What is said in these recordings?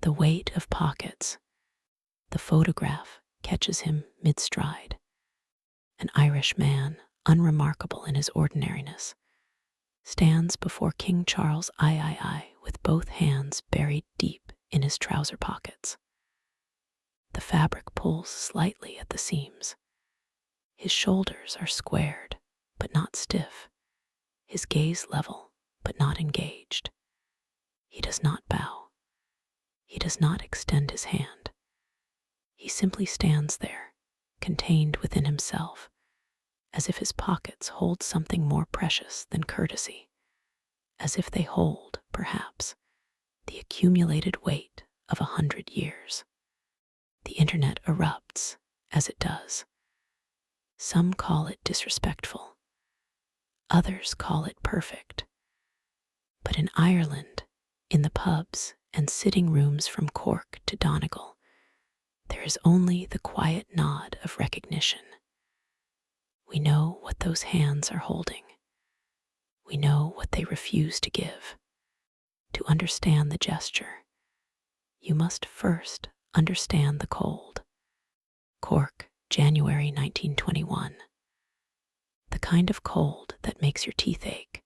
The weight of pockets. The photograph catches him mid-stride. An Irish man, unremarkable in his ordinariness, stands before King Charles III with both hands buried deep in his trouser pockets. The fabric pulls slightly at the seams. His shoulders are squared, but not stiff. His gaze level, but not engaged. He does not bow. He does not extend his hand. He simply stands there, contained within himself, as if his pockets hold something more precious than courtesy, as if they hold, perhaps, the accumulated weight of 100 years. The internet erupts as it does. Some call it disrespectful. Others call it perfect. But in Ireland, in the pubs and sitting rooms from Cork to Donegal, there is only the quiet nod of recognition. We know what those hands are holding. We know what they refuse to give. To understand the gesture, you must first understand the cold. Cork, January 1921. The kind of cold that makes your teeth ache,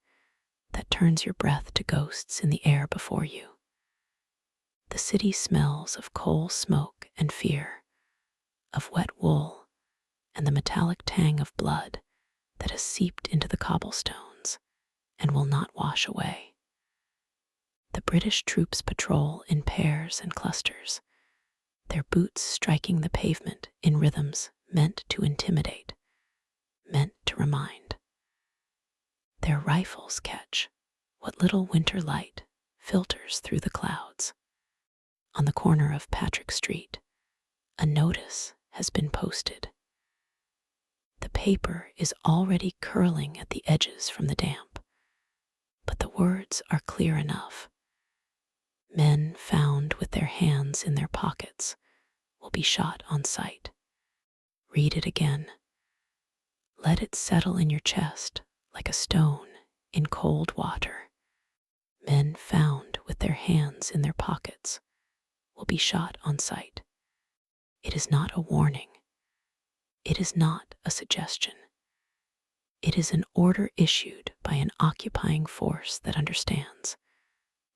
that turns your breath to ghosts in the air before you. The city smells of coal smoke and fear, of wet wool, and the metallic tang of blood that has seeped into the cobblestones and will not wash away. The British troops patrol in pairs and clusters, their boots striking the pavement in rhythms meant to intimidate, meant to remind. Their rifles catch what little winter light filters through the clouds. On the corner of Patrick Street, a notice has been posted. The paper is already curling at the edges from the damp, but the words are clear enough. Men found with their hands in their pockets will be shot on sight. Read it again. Let it settle in your chest like a stone in cold water. Men found with their hands in their pockets will be shot on sight. It is not a warning. It is not a suggestion. It is an order issued by an occupying force that understands,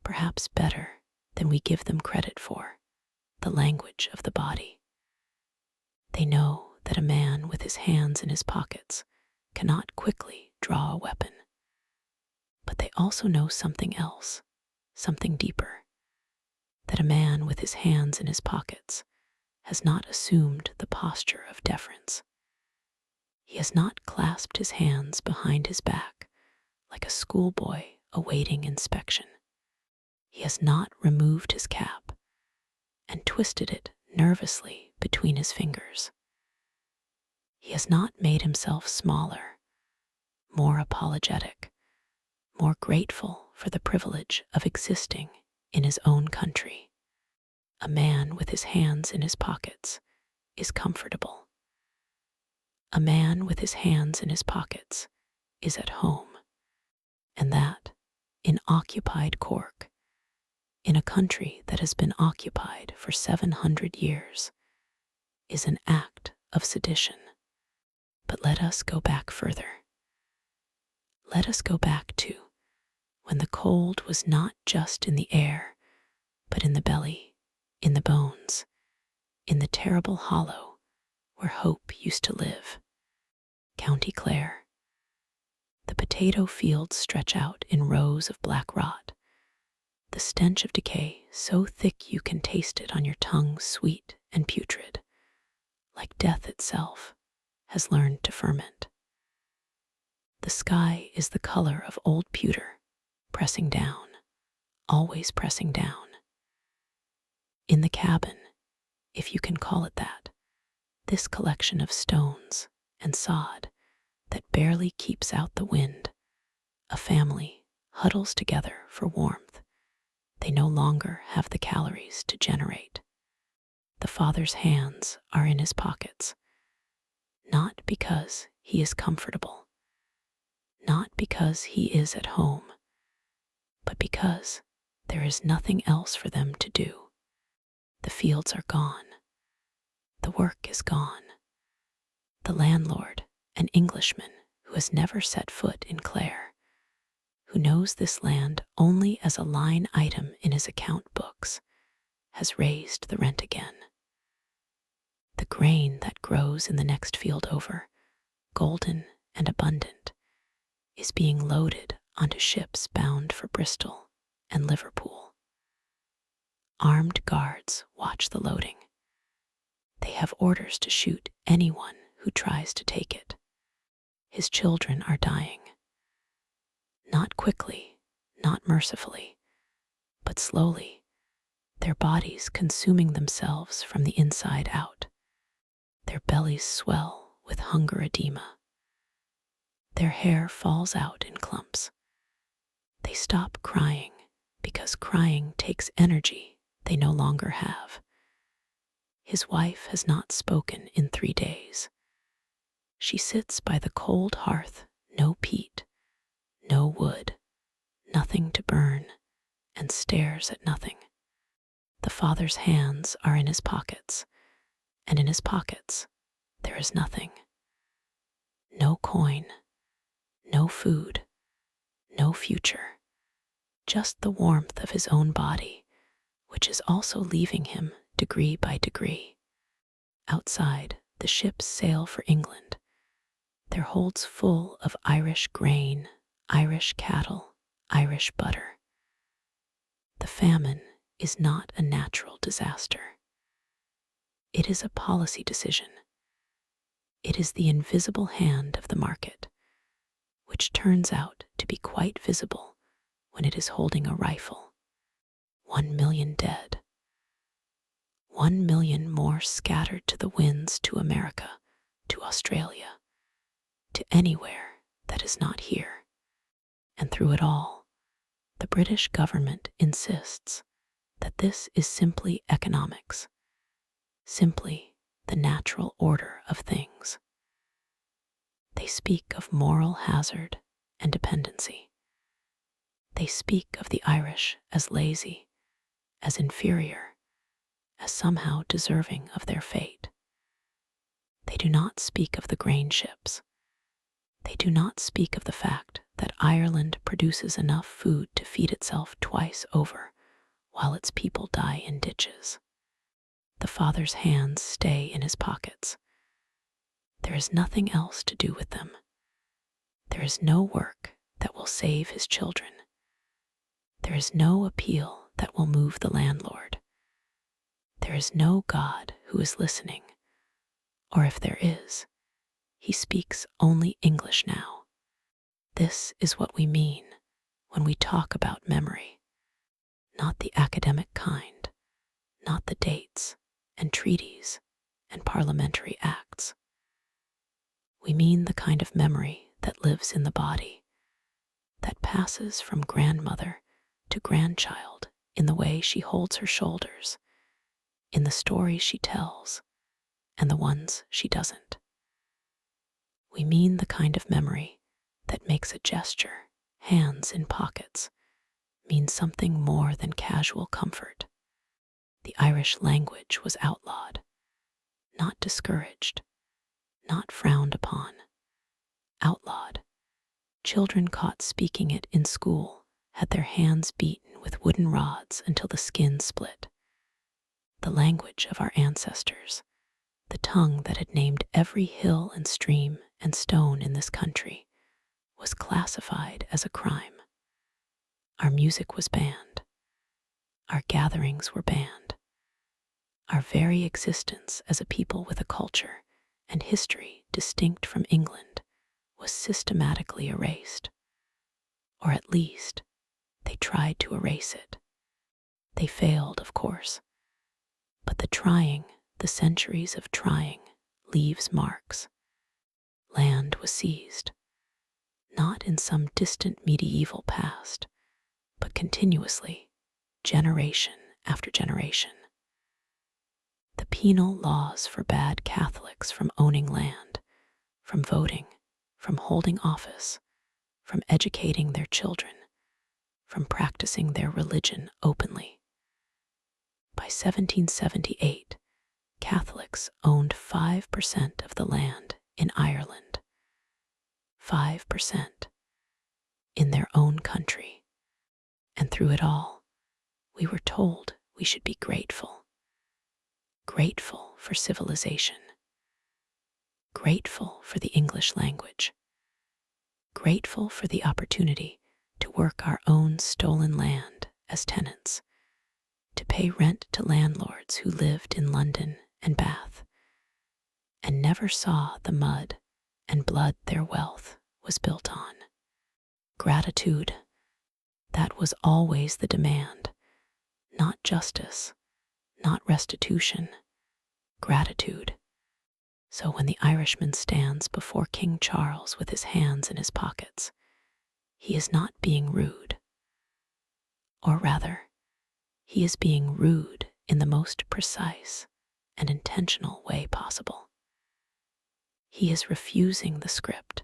perhaps better than we give them credit for, the language of the body. They know that a man with his hands in his pockets cannot quickly draw a weapon. But they also know something else, something deeper, that a man with his hands in his pockets has not assumed the posture of deference. He has not clasped his hands behind his back like a schoolboy awaiting inspection. He has not removed his cap and twisted it nervously between his fingers. He has not made himself smaller, more apologetic, more grateful for the privilege of existing in his own country. A man with his hands in his pockets is comfortable. A man with his hands in his pockets is at home, and that, in occupied Cork, in a country that has been occupied for 700 years, is an act of sedition. But let us go back further. Let us go back to when the cold was not just in the air, but in the belly, in the bones, in the terrible hollow where hope used to live. County Clare. The potato fields stretch out in rows of black rot, the stench of decay so thick you can taste it on your tongue, sweet and putrid, like death itself has learned to ferment. The sky is the color of old pewter, pressing down, always pressing down. In the cabin, if you can call it that, this collection of stones and sod that barely keeps out the wind, a family huddles together for warmth. They no longer have the calories to generate. The father's hands are in his pockets, not because he is comfortable, not because he is at home, but because there is nothing else for them to do. The fields are gone. The work is gone. The landlord, an Englishman who has never set foot in Clare, who knows this land only as a line item in his account books, has raised the rent again. The grain that grows in the next field over, golden and abundant, is being loaded onto ships bound for Bristol and Liverpool. Armed guards watch the loading. They have orders to shoot anyone who tries to take it. His children are dying. Not quickly, not mercifully, but slowly, their bodies consuming themselves from the inside out. Their bellies swell with hunger edema. Their hair falls out in clumps. They stop crying because crying takes energy they no longer have. His wife has not spoken in 3 days. She sits by the cold hearth, no peat, no wood, nothing to burn, and stares at nothing. The father's hands are in his pockets, and in his pockets there is nothing. No coin, no food, no future, just the warmth of his own body, which is also leaving him degree by degree. Outside, the ships sail for England, their holds full of Irish grain, Irish cattle, Irish butter. The famine is not a natural disaster. It is a policy decision. It is the invisible hand of the market, which turns out to be quite visible when it is holding a rifle. 1 million dead. 1 million more scattered to the winds to America, to Australia, to anywhere that is not here. And through it all, the British government insists that this is simply economics, simply the natural order of things. They speak of moral hazard and dependency. They speak of the Irish as lazy, as inferior, as somehow deserving of their fate. They do not speak of the grain ships. They do not speak of the fact that Ireland produces enough food to feed itself twice over, while its people die in ditches. The father's hands stay in his pockets. There is nothing else to do with them. There is no work that will save his children. There is no appeal that will move the landlord. There is no God who is listening, or if there is, he speaks only English now. This is what we mean when we talk about memory, not the academic kind, not the dates and treaties and parliamentary acts. We mean the kind of memory that lives in the body, that passes from grandmother to grandchild in the way she holds her shoulders, in the stories she tells, and the ones she doesn't. We mean the kind of memory that makes a gesture, hands in pockets, mean something more than casual comfort. The Irish language was outlawed, not discouraged, not frowned upon. Outlawed. Children caught speaking it in school had their hands beaten with wooden rods until the skin split. The language of our ancestors, the tongue that had named every hill and stream and stone in this country, was classified as a crime. Our music was banned. Our gatherings were banned. Our very existence as a people with a culture and history distinct from England was systematically erased. Or at least, they tried to erase it. They failed, of course. But the trying, the centuries of trying, leaves marks. Land was seized, not in some distant medieval past, but continuously, generation after generation. The penal laws forbade Catholics from owning land, from voting, from holding office, from educating their children, from practicing their religion openly. By 1778, Catholics owned 5% of the land in Ireland. 5% in their own country. And through it all, we were told we should be grateful. Grateful for civilization. Grateful for the English language. Grateful for the opportunity to work our own stolen land as tenants, to pay rent to landlords who lived in London and Bath, and never saw the mud and blood their wealth was built on. Gratitude, that was always the demand, not justice, not restitution, gratitude. So when the Irishman stands before King Charles with his hands in his pockets, he is not being rude. Or rather, he is being rude in the most precise and intentional way possible. He is refusing the script.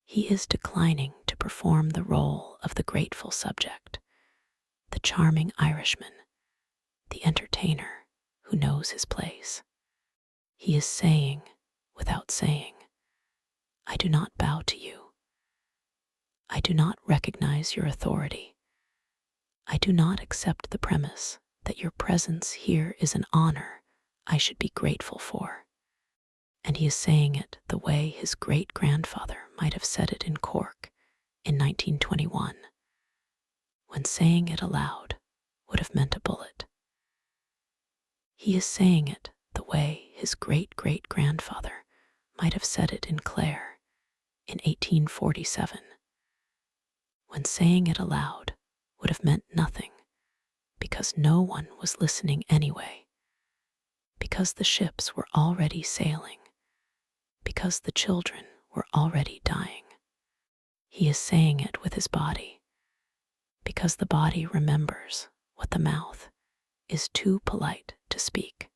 He is declining to perform the role of the grateful subject, the charming Irishman, the entertainer who knows his place. He is saying, without saying, I do not bow to you. I do not recognize your authority. I do not accept the premise that your presence here is an honor I should be grateful for. And he is saying it the way his great-grandfather might have said it in Cork in 1921, when saying it aloud would have meant a bullet. He is saying it the way his great-great-grandfather might have said it in Clare in 1847, when saying it aloud would have meant nothing, because no one was listening anyway, because the ships were already sailing, because the children were already dying. He is saying it with his body, because the body remembers what the mouth is too polite to speak.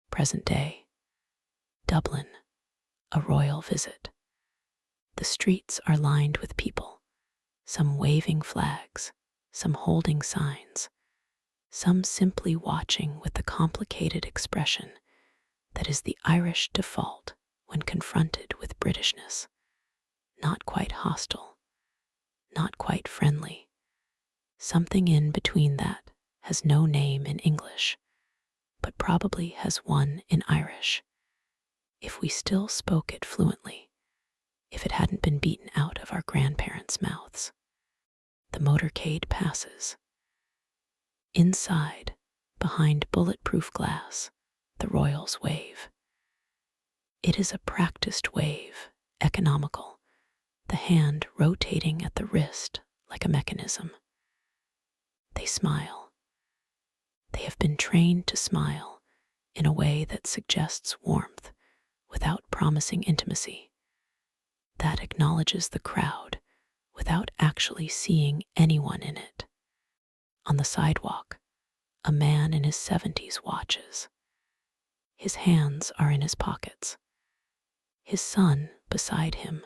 Present day, Dublin, a royal visit. The streets are lined with people, some waving flags, some holding signs, some simply watching with the complicated expression that is the Irish default when confronted with Britishness. Not quite hostile, not quite friendly, something in between that has no name in English, but probably has one in Irish, if we still spoke it fluently, if it hadn't been beaten out of our grandparents' mouths. The motorcade passes. Inside, behind bulletproof glass, the royals wave. It is a practiced wave, economical, the hand rotating at the wrist like a mechanism. They smile. They have been trained to smile in a way that suggests warmth without promising intimacy, that acknowledges the crowd without actually seeing anyone in it. On the sidewalk, a man in his 70s watches. His hands are in his pockets. His son, beside him,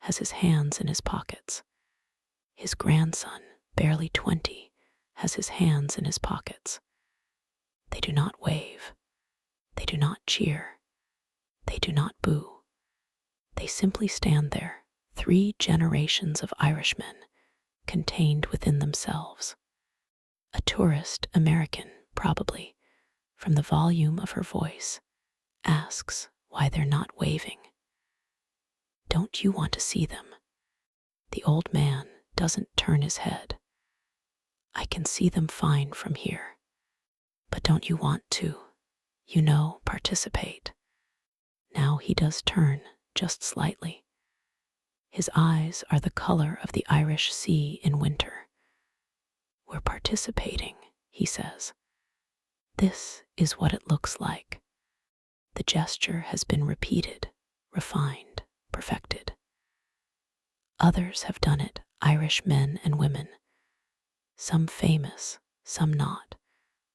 has his hands in his pockets. His grandson, barely 20, has his hands in his pockets. They do not wave. They do not cheer. They do not boo. They simply stand there, 3 generations of Irishmen contained within themselves. A tourist American, probably, from the volume of her voice, asks why they're not waving. Don't you want to see them? The old man doesn't turn his head. I can see them fine from here. But don't you want to, participate? Now he does turn, just slightly. His eyes are the color of the Irish sea in winter. We're participating, he says. This is what it looks like. The gesture has been repeated, refined, perfected. Others have done it, Irish men and women, some famous, some not,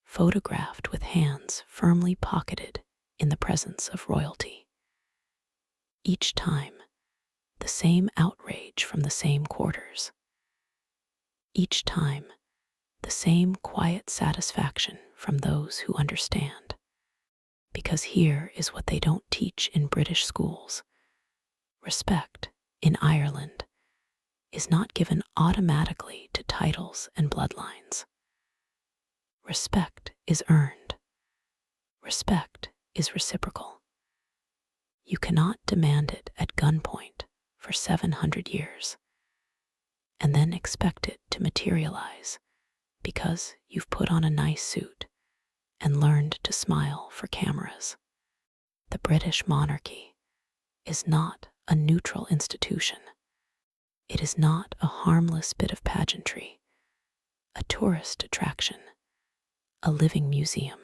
photographed with hands firmly pocketed in the presence of royalty. Each time, the same outrage from the same quarters. Each time, the same quiet satisfaction from those who understand. Because here is what they don't teach in British schools. Respect, in Ireland, is not given automatically to titles and bloodlines. Respect is earned. Respect is reciprocal. You cannot demand it at gunpoint for 700 years and then expect it to materialize because you've put on a nice suit and learned to smile for cameras. The British monarchy is not a neutral institution. It is not a harmless bit of pageantry, a tourist attraction, a living museum.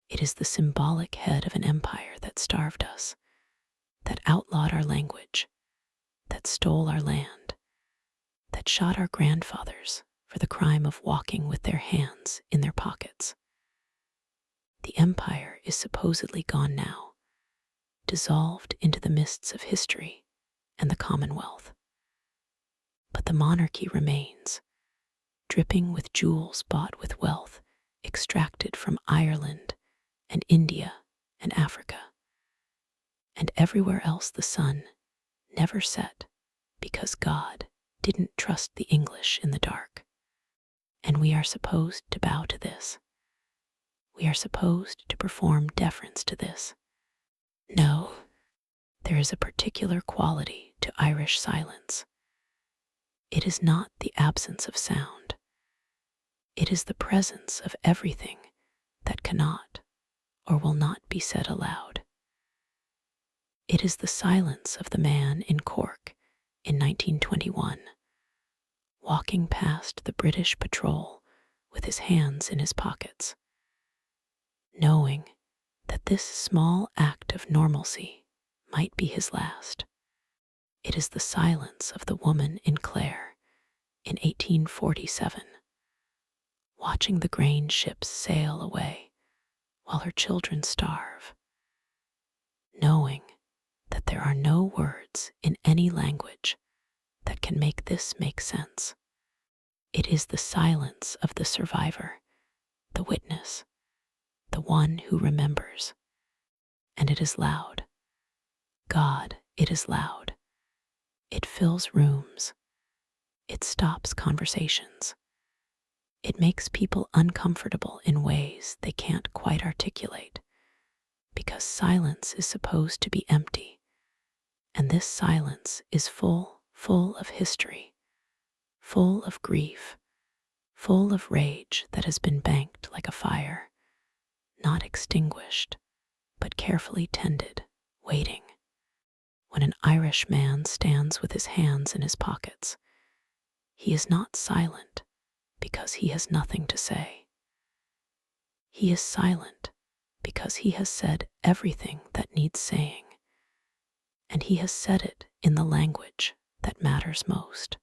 It is the symbolic head of an empire that starved us, that outlawed our language, that stole our land, that shot our grandfathers for the crime of walking with their hands in their pockets. The empire is supposedly gone now, dissolved into the mists of history and the Commonwealth. But the monarchy remains, dripping with jewels bought with wealth extracted from Ireland and India and Africa. And everywhere else the sun never set because God didn't trust the English in the dark. And we are supposed to bow to this. We are supposed to perform deference to this. No, there is a particular quality to Irish silence. It is not the absence of sound. It is the presence of everything that cannot or will not be said aloud. It is the silence of the man in Cork in 1921, walking past the British patrol with his hands in his pockets, knowing that this small act of normalcy might be his last. It is the silence of the woman in Clare in 1847, watching the grain ships sail away while her children starve, knowing that there are no words in any language that can make this make sense. It is the silence of the survivor, the witness, the one who remembers. And it is loud. God, it is loud. It fills rooms. It stops conversations. It makes people uncomfortable in ways they can't quite articulate, because silence is supposed to be empty, and this silence is full of history, full of grief, full of rage that has been banked like a fire, not extinguished, but carefully tended, waiting. When an Irish man stands with his hands in his pockets, he is not silent because he has nothing to say. He is silent because he has said everything that needs saying, and he has said it in the language that matters most.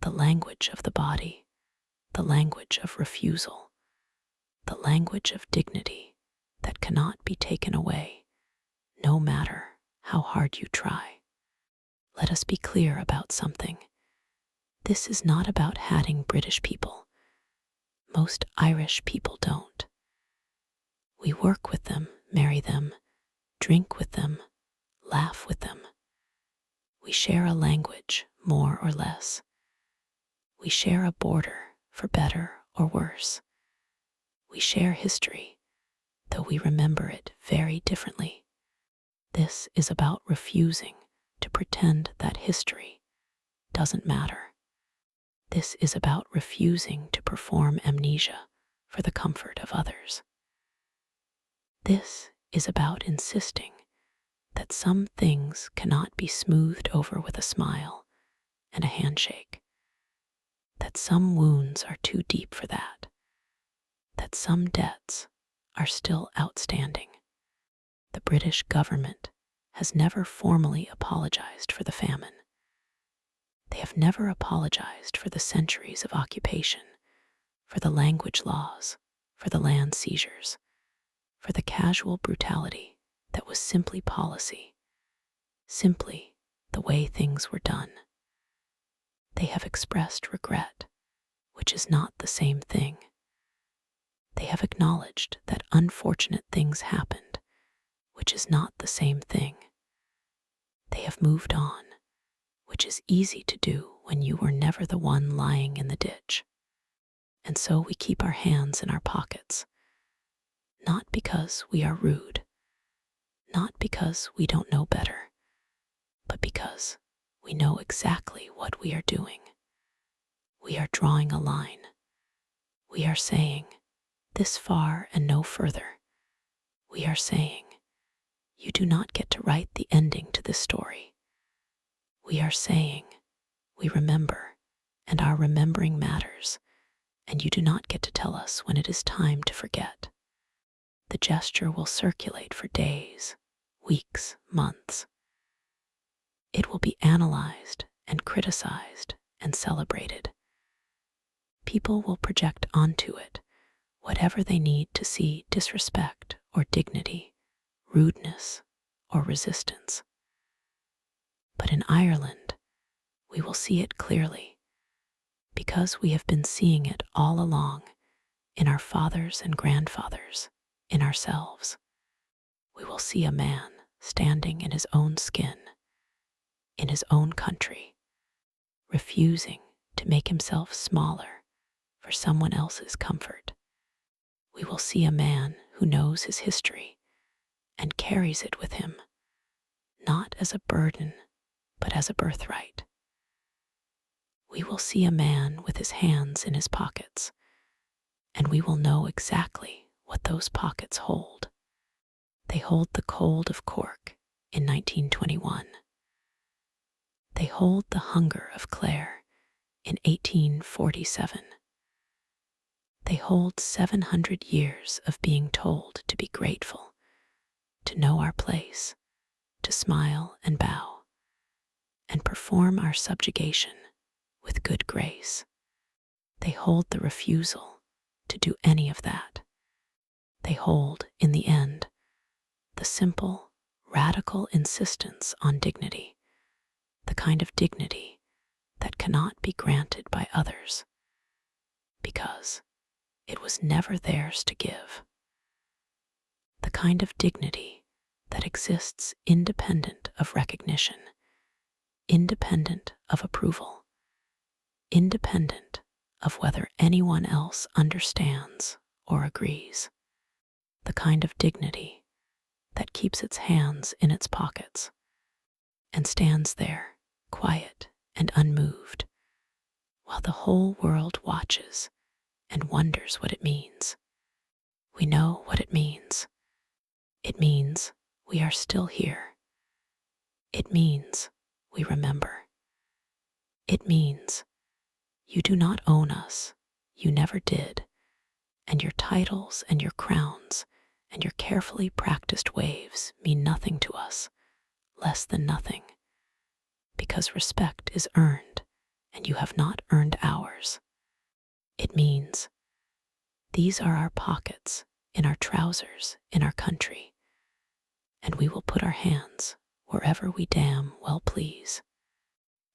The language of the body, the language of refusal, the language of dignity that cannot be taken away, no matter how hard you try. Let us be clear about something. This is not about hating British people. Most Irish people don't. We work with them, marry them, drink with them, laugh with them. We share a language, more or less. We share a border, for better or worse. We share history, though we remember it very differently. This is about refusing to pretend that history doesn't matter. This is about refusing to perform amnesia for the comfort of others. This is about insisting that some things cannot be smoothed over with a smile and a handshake, that some wounds are too deep for that some debts are still outstanding. The British government has never formally apologized for the famine. They have never apologized for the centuries of occupation, for the language laws, for the land seizures, for the casual brutality that was simply policy, simply the way things were done. They have expressed regret which is not the same thing. They have acknowledged that unfortunate things happened, which is not the same thing. They have moved on, which is easy to do when you were never the one lying in the ditch. And so we keep our hands in our pockets, not because we are rude, not because we don't know better, but because we know exactly what we are doing. We are drawing a line. We are saying, this far and no further. We are saying, you do not get to write the ending to this story. We are saying, we remember, and our remembering matters, and you do not get to tell us when it is time to forget. The gesture will circulate for days, weeks, months. It will be analyzed and criticized and celebrated. People will project onto it whatever they need to see disrespect or dignity, rudeness or resistance. But in Ireland, we will see it clearly because we have been seeing it all along in our fathers and grandfathers, in ourselves. We will see a man standing in his own skin, in his own country, refusing to make himself smaller for someone else's comfort. We will see a man who knows his history and carries it with him, not as a burden, but as a birthright. We will see a man with his hands in his pockets, and we will know exactly what those pockets hold. They hold the cold of Cork in 1921. They hold the hunger of Clare in 1847. They hold 700 years of being told to be grateful, to know our place, to smile and bow, and perform our subjugation with good grace. They hold the refusal to do any of that. They hold, in the end, the simple, radical insistence on dignity, the kind of dignity that cannot be granted by others, because it was never theirs to give. The kind of dignity that exists independent of recognition, independent of approval, independent of whether anyone else understands or agrees. The kind of dignity that keeps its hands in its pockets and stands there, quiet and unmoved, while the whole world watches and wonders what it means. We know what it means. It means we are still here. It means we remember. It means you do not own us, you never did, and your titles and your crowns and your carefully practiced waves mean nothing to us, less than nothing, because respect is earned and you have not earned ours. It means these are our pockets in our trousers in our country, and we will put our hands wherever we damn well please.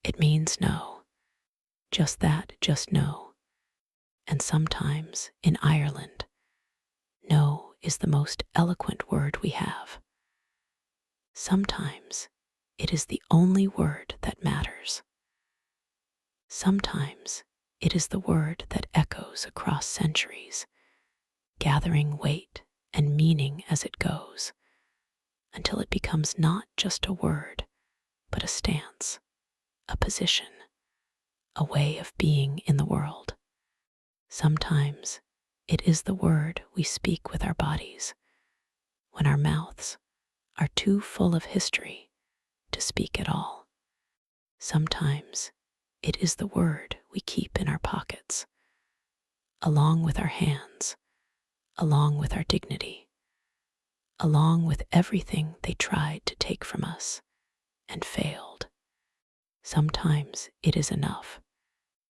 It means no, just that, just no. And sometimes in Ireland, no is the most eloquent word we have. Sometimes it is the only word that matters. Sometimes it is the word that echoes across centuries, gathering weight and meaning as it goes, until it becomes not just a word, but a stance, a position, a way of being in the world. Sometimes it is the word we speak with our bodies, when our mouths are too full of history to speak at all. Sometimes it is the word we keep in our pockets, along with our hands, along with our dignity, along with everything they tried to take from us and failed. Sometimes it is enough.